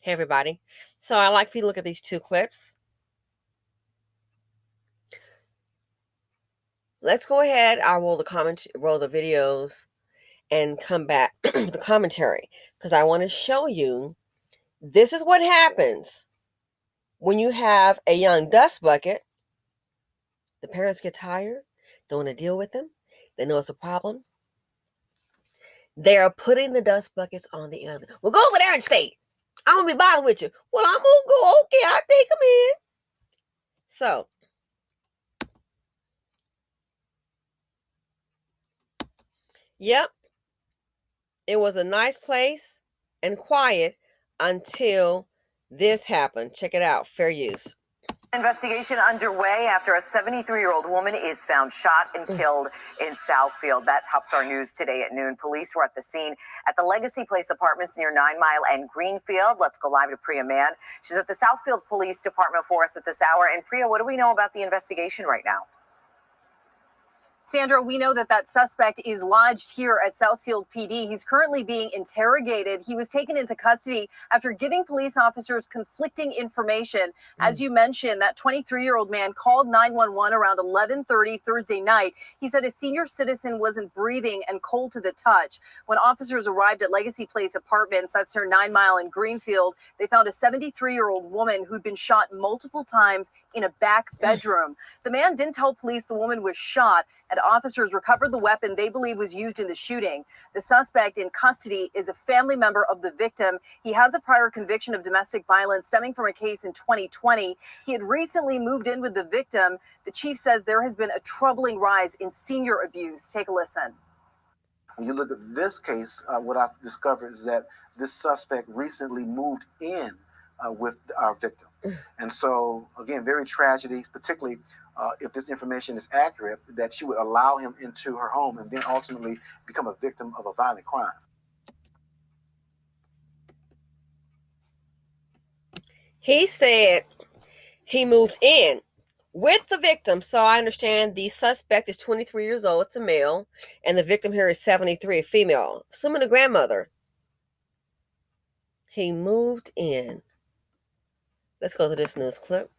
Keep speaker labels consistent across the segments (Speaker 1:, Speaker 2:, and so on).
Speaker 1: Hey everybody. So I'd like for you to look at these two clips. Let's go ahead. I'll roll the videos and come back with the commentary because I want to show you this is what happens when you have a young dust bucket. The parents get tired, don't want to deal with them. They know it's a problem. They are putting the dust buckets on the end. Well, go over there and stay. I'm gonna be bothered with you. Well, I'm gonna go. Okay, I'll take them in. So yep, it was a nice place and quiet until this happened. Check it out. Fair use.
Speaker 2: Investigation underway after a 73-year-old woman is found shot and killed in Southfield. That tops our news today at noon. Police were at the scene at the Legacy Place Apartments near 9 Mile and Greenfield. Let's go live to Priya Mann. She's at the Southfield Police Department for us at this hour. And Priya, what do we know about the investigation right now?
Speaker 3: Sandra, we know that suspect is lodged here at Southfield PD. He's currently being interrogated. He was taken into custody after giving police officers conflicting information. As you mentioned, that 23-year-old man called 911 around 11:30 Thursday night. He said a senior citizen wasn't breathing and cold to the touch. When officers arrived at Legacy Place Apartments, that's near 9 Mile and Greenfield, they found a 73-year-old woman who'd been shot multiple times in a back bedroom. The man didn't tell police the woman was shot, and officers recovered the weapon they believe was used in the shooting. The suspect in custody is a family member of the victim. He has a prior conviction of domestic violence stemming from a case in 2020. He had recently moved in with the victim. The chief says there has been a troubling rise in senior abuse. Take a listen.
Speaker 4: When you look at this case, what I've discovered is that this suspect recently moved in with our victim. And so, again, very tragedy, particularly if this information is accurate, that she would allow him into her home and then ultimately become a victim of a violent crime.
Speaker 1: He said he moved in with the victim. So I understand the suspect is 23 years old. It's a male. And the victim here is 73, a female. Assuming the grandmother. He moved in. Let's go to this news clip.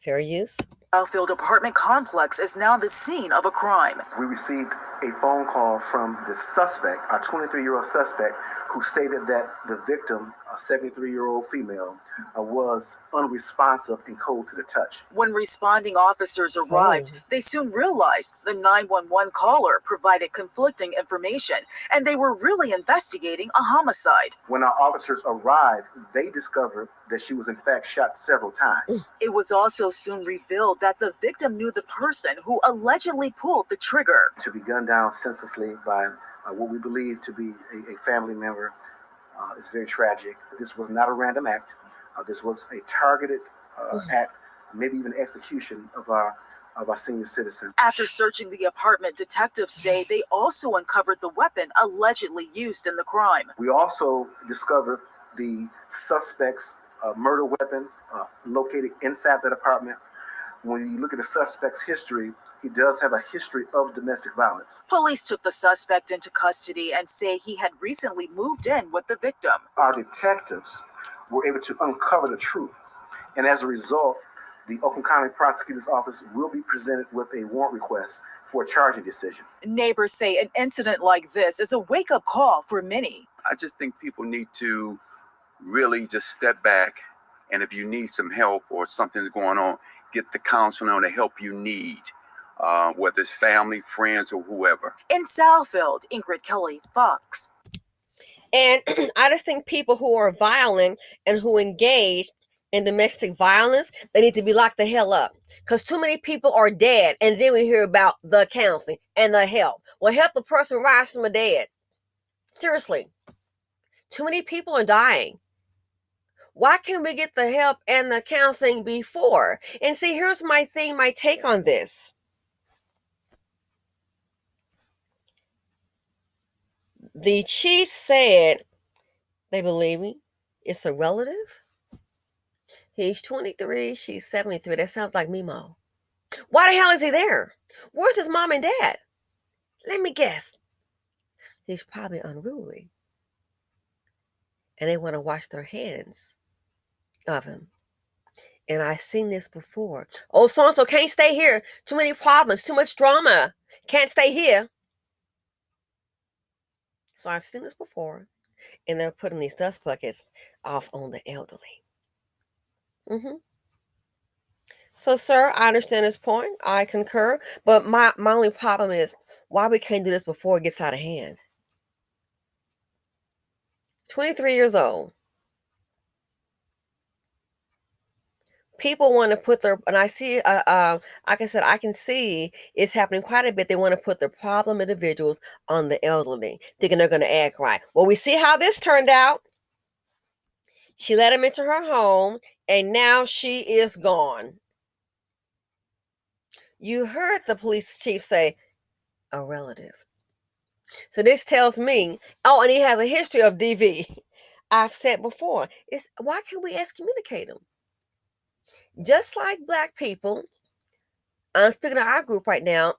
Speaker 1: Fair use.
Speaker 2: Southfield apartment complex is now the scene of a crime.
Speaker 4: We received a phone call from the suspect, our 23-year-old suspect, who stated that the victim, a 73-year-old female, was unresponsive and cold to the touch.
Speaker 2: When responding officers arrived, they soon realized the 911 caller provided conflicting information, and they were really investigating a homicide.
Speaker 4: When our officers arrived, they discovered that she was in fact shot several times.
Speaker 2: It was also soon revealed that the victim knew the person who allegedly pulled the trigger.
Speaker 4: To be gunned down senselessly by what we believe to be a family member is very tragic. This was not a random act. This was a targeted act, maybe even execution of our senior citizen.
Speaker 2: After searching the apartment, detectives say they also uncovered the weapon allegedly used in the crime.
Speaker 4: We also discovered the suspect's murder weapon located inside that apartment. When you look at the suspect's history, he does have a history of domestic violence.
Speaker 2: Police took the suspect into custody and say he had recently moved in with the victim.
Speaker 4: Our detectives were able to uncover the truth. And as a result, the Oakland County Prosecutor's Office will be presented with a warrant request for a charging decision.
Speaker 2: Neighbors say an incident like this is a wake-up call for many.
Speaker 5: I just think people need to really just step back, and if you need some help or something's going on, get the counseling or the help you need, whether it's family, friends, or whoever.
Speaker 2: In Southfield, Ingrid Kelly, Fox.
Speaker 1: And I just think people who are violent and who engage in domestic violence, they need to be locked the hell up. Because too many people are dead. And then we hear about the counseling and the help. Well, help the person rise from the dead. Seriously. Too many people are dying. Why can't we get the help and the counseling before? And see, here's my take on this. The chief said, they believe me, it's a relative. He's 23, she's 73. That sounds like Mimo. Why the hell is he there? Where's his mom and dad? Let me guess. He's probably unruly. and they want to wash their hands of him. And I've seen this before. Oh, so-and-so can't stay here. Too many problems, too much drama. Can't stay here. So I've seen this before. And they're putting these dust buckets off on the elderly. So, sir, I understand this point. I concur. But my only problem is why we can't do this before it gets out of hand. 23 years old. People want to put their, and I see, like I said, I can see it's happening quite a bit. They want to put their problem individuals on the elderly, thinking they're going to act right. Well, we see how this turned out. She let him into her home, and now she is gone. You heard the police chief say, a relative. So this tells me, oh, and he has a history of DV. I've said before, it's why can't we excommunicate him? Just like black people, I'm speaking of our group right now,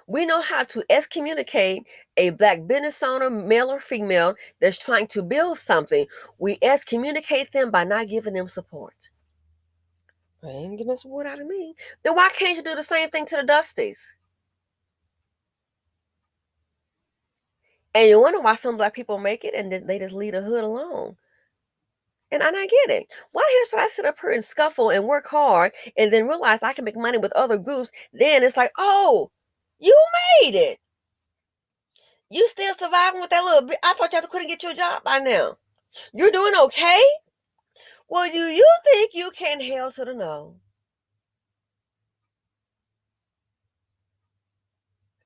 Speaker 1: we know how to excommunicate a black business owner, male or female, that's trying to build something. We excommunicate them by not giving them support. They ain't getting support out of me. Then why can't you do the same thing to the Dusties? And you wonder why some black people make it and they just leave the hood alone. And I get it. Why the hell should I sit up here and scuffle and work hard and then realize I can make money with other groups? Then it's like, oh, you made it. You still surviving with that little bit. I thought you had to quit and get your job by now. You're doing okay? Well, do you think you can hell to the no?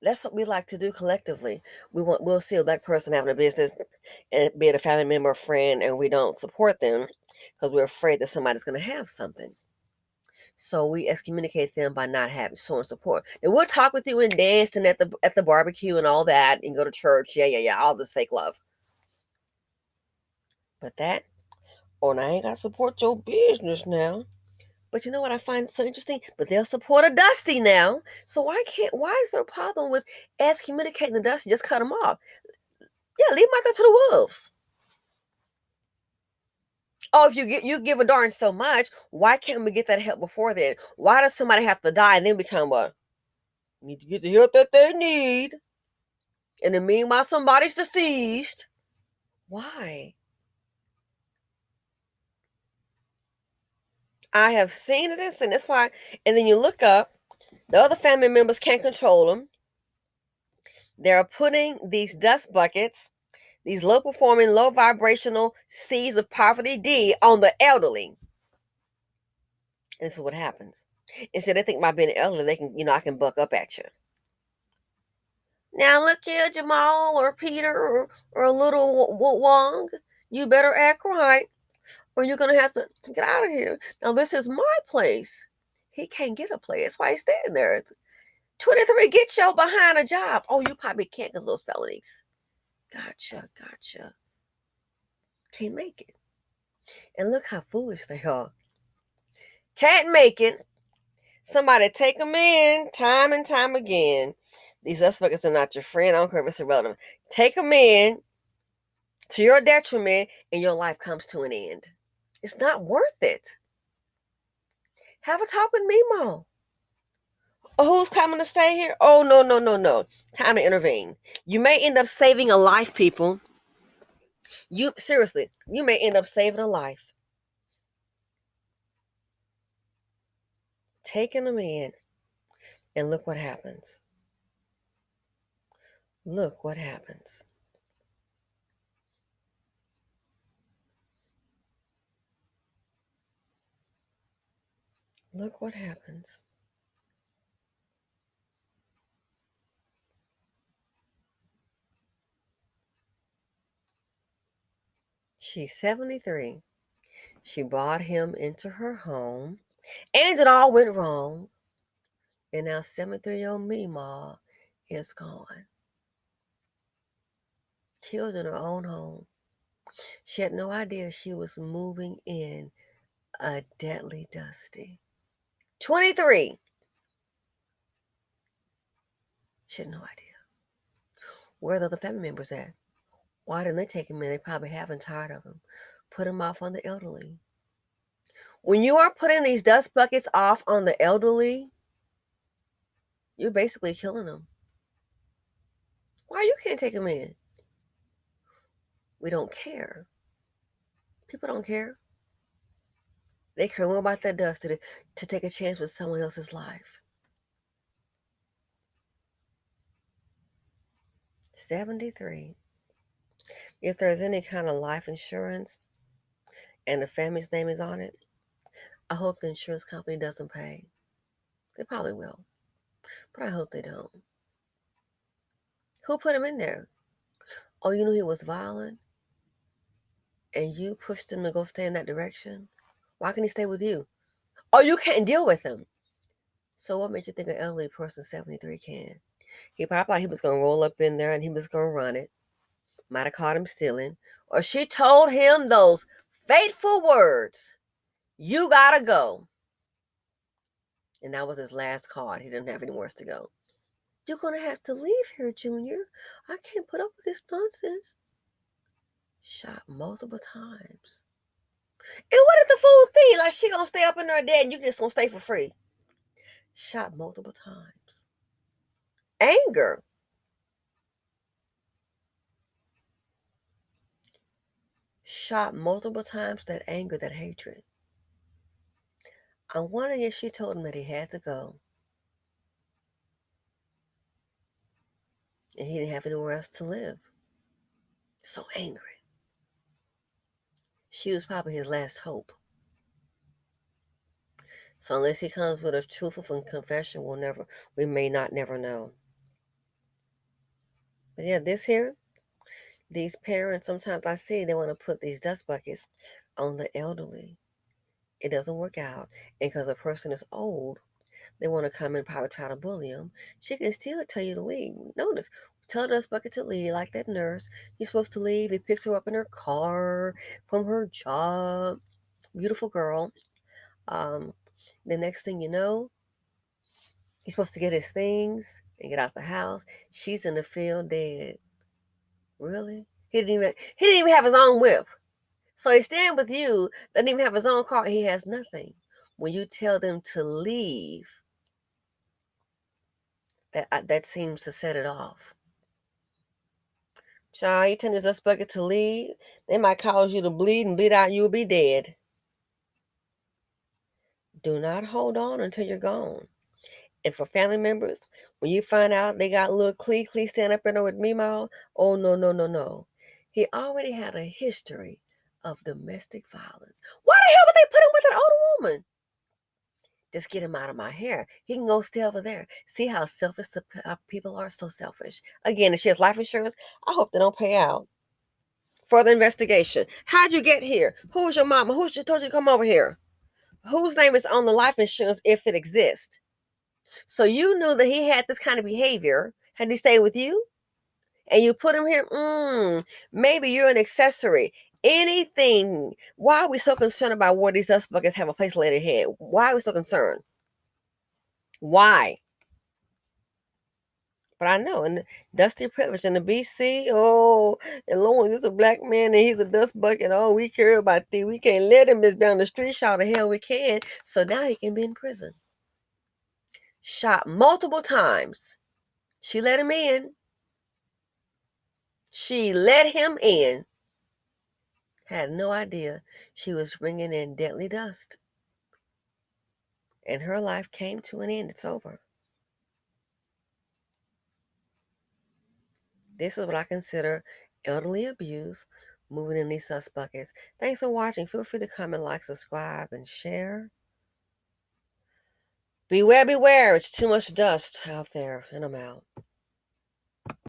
Speaker 1: That's what we like to do collectively. We'll see a black person having a business and be it a family member or friend, and we don't support them because we're afraid that somebody's going to have something. So we excommunicate them by not having showing support. And we'll talk with you and dancing at the barbecue and all that, and go to church. Yeah, all this fake love. But that, and I ain't got to support your business now. But you know what I find so interesting? But they'll support a Dusty now. So why is there a problem with excommunicating the Dusty? Just cut them off. Yeah, leave them out there to the wolves. Oh, if you give a darn so much, why can't we get that help before then? Why does somebody have to die and then become what? Need to get the help that they need. And then meanwhile somebody's deceased. Why? I have seen this, and that's why. And then you look up, the other family members can't control them. They're putting these dust buckets, these low performing, low vibrational seeds of poverty D on the elderly. And this is what happens. Instead, they think by being elderly, they can, I can buck up at you. Now, look here, Jamal or Peter or little Wong, you better act right or you're going to have to get out of here. Now, this is my place. He can't get a place. That's why he's standing there. It's 23, get your behind a job. Oh, you probably can't because those felonies. Gotcha. Can't make it. And look how foolish they are. Can't make it. Somebody take them in time and time again. These suspects are not your friend. I don't care if it's irrelevant. Take them in to your detriment and your life comes to an end. It's not worth it. Have a talk with Mimo. Oh, who's coming to stay here? Oh, no. Time to intervene. You may end up saving a life, people. You may end up saving a life. Taking them in. And look what happens. Look what happens. Look what happens. She's 73. She brought him into her home. And it all went wrong. And now 73-year-old Mima is gone. Killed in her own home. She had no idea she was moving in a deadly Dusty. 23. She had no idea. Where are the other family members at? Why didn't they take him in? They probably haven't tired of him. put them off on the elderly. When you are putting these dust buckets off on the elderly, you're basically killing them. Why you can't take them in? We don't care. People don't care. They care more about that dust to take a chance with someone else's life. 73. If there's any kind of life insurance and the family's name is on it, I hope the insurance company doesn't pay. They probably will, but I hope they don't. Who put him in there? Oh, you knew he was violent and you pushed him to go stay in that direction? Why can't he stay with you? Oh, you can't deal with him. So what made you think an elderly person 73 can? He probably thought he was going to roll up in there and he was going to run it. Might have caught him stealing. Or she told him those fateful words, "You gotta go." And that was his last card. He didn't have anywhere else to go. "You're going to have to leave here, Junior. I can't put up with this nonsense." Shot multiple times. And what did the fool think? Like she gonna stay up in there dead and you just gonna stay for free. Shot multiple times. Anger. Shot multiple times, that anger, that hatred. I'm wondering if she told him that he had to go and he didn't have anywhere else to live. So angry. She was probably his last hope. So unless he comes with a truthful confession, we may not never know. But yeah, these parents, sometimes I see they want to put these dust buckets on the elderly. It doesn't work out. And because a person is old, they want to come and probably try to bully them. She can still tell you to leave. Notice, tell the dust bucket to leave, like that nurse. You're supposed to leave. He picks her up in her car from her job. Beautiful girl. The next thing you know, he's supposed to get his things and get out the house. She's in the field dead. Really? He didn't even have his own whip. So he's staying with you, doesn't even have his own car, he has nothing. When you tell them to leave, that seems to set it off. Child, you tell this dust bucket to leave, they might cause you to bleed and bleed out and you'll be dead. Do not hold on until you're gone. And for family members, when you find out they got little Clee stand up in there with Meemaw, oh no, no, no, no. He already had a history of domestic violence. Why the hell would they put him with an older woman? Just get him out of my hair. He can go stay over there. See how selfish people are? So selfish. Again, if she has life insurance, I hope they don't pay out. Further investigation. How'd you get here? Who's your mama? Who told you to come over here? Whose name is on the life insurance if it exists? So you knew that he had this kind of behavior. Had he stayed with you? And you put him here? Maybe you're an accessory. Anything. Why are we so concerned about where these dust buckets have a place to lay their head? Why are we so concerned? Why? But I know, and Dusty Privilege in the BC, oh, and long as it's a black man and he's a dust bucket, oh, we care about thee. We can't let him just be on the street, shout the hell we can. So now he can be in prison. Shot multiple times. She let him in. She let him in. Had no idea she was bringing in deadly dust. And her life came to an end. It's over. This is what I consider elderly abuse, moving in these dust buckets. Thanks for watching. Feel free to comment, like, subscribe, and share. Beware, beware. It's too much dust out there. And I'm out.